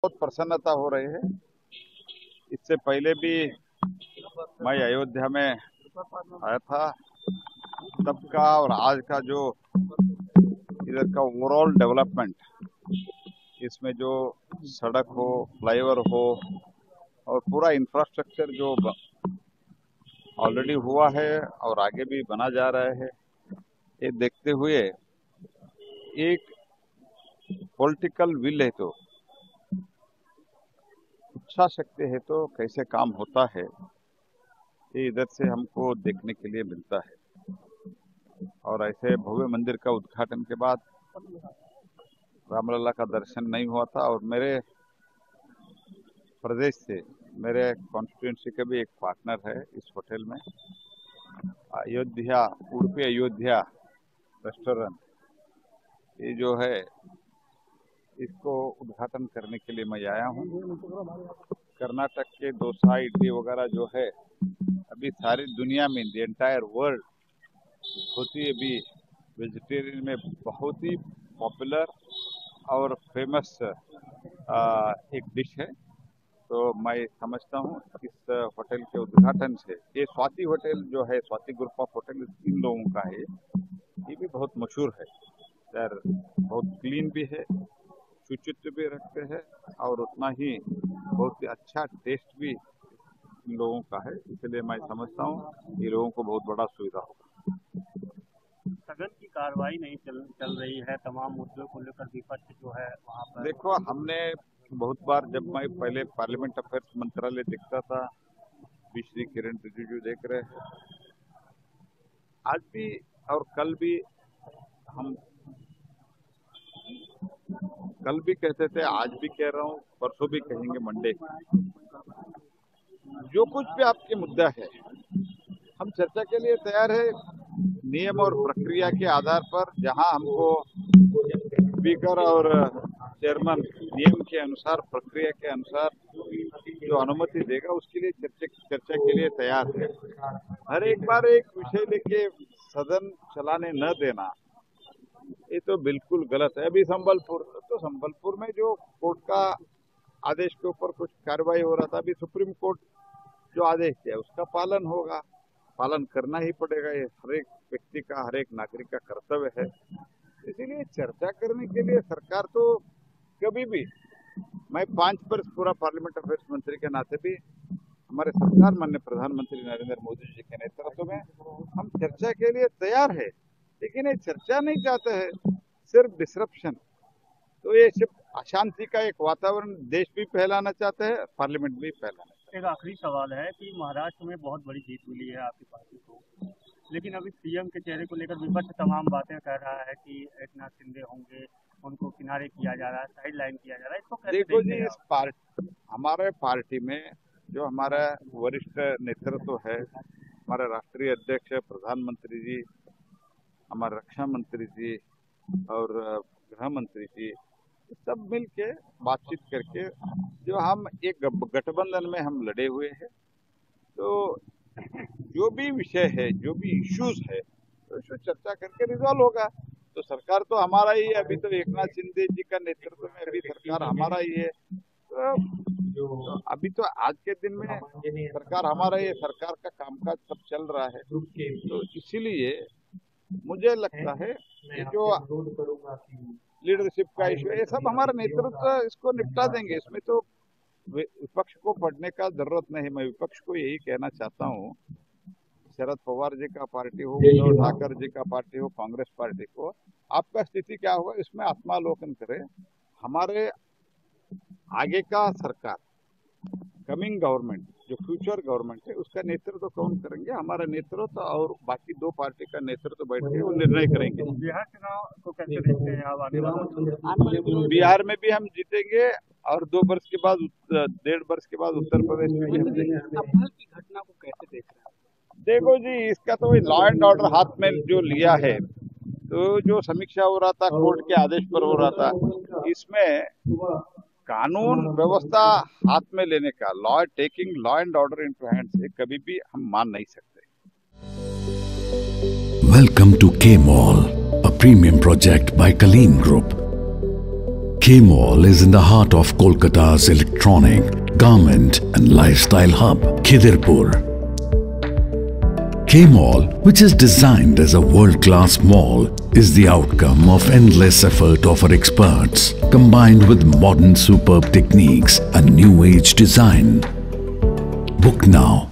बहुत प्रसन्नता हो रही है। इससे पहले भी मैं अयोध्या में आया था, तब का और आज का जो इधर का ओवरऑल डेवलपमेंट, इसमें जो सड़क हो, फ्लाईओवर हो और पूरा इंफ्रास्ट्रक्चर जो ऑलरेडी हुआ है और आगे भी बना जा रहा है, ये देखते हुए एक पॉलिटिकल विल है तो इच्छा शक्ति है तो कैसे काम होता है, ये इधर से हमको देखने के लिए मिलता है। और ऐसे भव्य मंदिर का उद्घाटन के बाद रामलला का दर्शन नहीं हुआ था और मेरे प्रदेश से, मेरे कॉन्स्टिट्यूंसी का भी एक पार्टनर है इस होटल में, अयोध्या, उडुपी अयोध्या रेस्टोरेंट, ये जो है इसको उद्घाटन करने के लिए मैं आया हूँ। कर्नाटक के डोसा, इडली वगैरह जो है अभी सारी दुनिया में, द एंटायर वर्ल्ड, होती है भी वेजिटेरियन में बहुत ही पॉपुलर और फेमस एक डिश है। तो मैं समझता हूँ इस होटल के उद्घाटन से, ये स्वाति होटल जो है, Swati group of hotel in लोगों का है, ये भी बहुत मशहूर है सर, बहुत क्लीन भी है, शुचित्व भी रखते हैं और उतना ही बहुत ही अच्छा टेस्ट भी इन लोगों का है। इसलिए मैं समझता हूँ ये लोगों को बहुत बड़ा सुविधा होगा। सदन की कार्रवाई नहीं चल रही है, तमाम मुद्दों को लेकर विपक्ष जो है वहाँ पर। देखो, हमने बहुत बार, जब मैं पहले पार्लियामेंट अफेयर्स मंत्रालय देखता था, श्री किरण रिजिजू देख रहे हैं, आज भी और कल भी हम कल भी कहते थे, आज भी कह रहा हूँ, परसों भी कहेंगे, मंडे जो कुछ भी आपके मुद्दा है हम चर्चा के लिए तैयार है। नियम और प्रक्रिया के आधार पर जहां हमको स्पीकर और चेयरमैन नियम के अनुसार, प्रक्रिया के अनुसार जो अनुमति देगा, उसके लिए चर्चा के लिए तैयार है। हर एक बार एक विषय लेके सदन चलाने न देना, ये तो बिल्कुल गलत है। अभी संबलपुर में जो कोर्ट का आदेश के ऊपर कुछ कार्रवाई हो रहा था, अभी सुप्रीम कोर्ट जो आदेश दिया उसका पालन होगा, पालन करना ही पड़ेगा, ये हर एक व्यक्ति का, हर एक नागरिक का कर्तव्य है। इसीलिए चर्चा करने के लिए सरकार तो कभी भी, मैं 5 वर्ष पूरा पार्लियामेंट अफेयर्स मंत्री के नाते भी हमारे सरकार, माननीय प्रधानमंत्री नरेंद्र मोदी जी के नेतृत्व में हम चर्चा के लिए तैयार है, लेकिन ये चर्चा नहीं चाहते हैं, सिर्फ डिसरप्शन। तो ये सिर्फ अशांति का एक वातावरण देश भी फैलाना चाहते हैं, पार्लियामेंट भी फैलाना। एक आखिरी सवाल है कि महाराष्ट्र में बहुत बड़ी जीत मिली है आपकी पार्टी को, लेकिन अभी सीएम के चेहरे को लेकर विपक्ष तमाम बातें कह रहा है कि एकनाथ शिंदे होंगे, उनको किनारे किया जा रहा है, साइड लाइन किया जा रहा है, इसको कैसे देखो जी, हमारे पार्टी में जो हमारा वरिष्ठ नेतृत्व है, हमारे राष्ट्रीय अध्यक्ष प्रधानमंत्री जी, हमारे रक्षा मंत्री जी और गृह मंत्री जी, सब मिल के बातचीत करके जो हम एक गठबंधन में हम लड़े हुए हैं, तो जो भी विषय है, जो भी इश्यूज है, तो इसको चर्चा करके रिजॉल्व होगा। तो सरकार तो हमारा ही है, अभी तो एकनाथ शिंदे जी का नेतृत्व में अभी सरकार हमारा ही है, तो अभी तो आज के दिन में सरकार हमारा ही है, सरकार का कामकाज सब चल रहा है। तो इसीलिए मुझे लगता है कि जो लीडरशिप का इश्यू है, ये सब हमारा नेतृत्व इसको निपटा देंगे, इसमें तो विपक्ष को पढ़ने का जरूरत नहीं। मैं विपक्ष को यही कहना चाहता हूँ, शरद पवार जी का पार्टी हो, उद्धव ठाकरे जी का पार्टी हो, कांग्रेस पार्टी को, आपका स्थिति क्या होगा इसमें आत्मालोकन करें। हमारे आगे का सरकार, कमिंग गवर्नमेंट, जो फ्यूचर गवर्नमेंट है, उसका नेतृत्व कौन करेंगे? हमारा नेतृत्व और बाकी दो पार्टी का नेतृत्व बैठ के वो निर्णय करेंगे। बिहार चुनाव को कैसे देखते हैं आप आने वाला? बिहार में भी हम जीतेंगे और 2 वर्ष के बाद, 1.5 वर्ष के बाद उत्तर प्रदेश में भी हम जीतेंगे। अफजल की घटना को कैसे देख रहे हैं? देखो जी, इसका तो लॉ एंड ऑर्डर हाथ में जो लिया है, तो जो समीक्षा हो रहा था कोर्ट के आदेश पर हो रहा था, इसमें कानून व्यवस्था हाथ में लेने का, taking law and order into hands, कभी भी हम मान नहीं सकते। Welcome to K mall, a premium project by Kaleen group. K-Mall is in the heart of Kolkata's electronic, garment and lifestyle hub, Khidirpur. K-Mall, which is designed as a world-class mall, is the outcome of endless effort of our experts, combined with modern superb techniques and new age design. Book now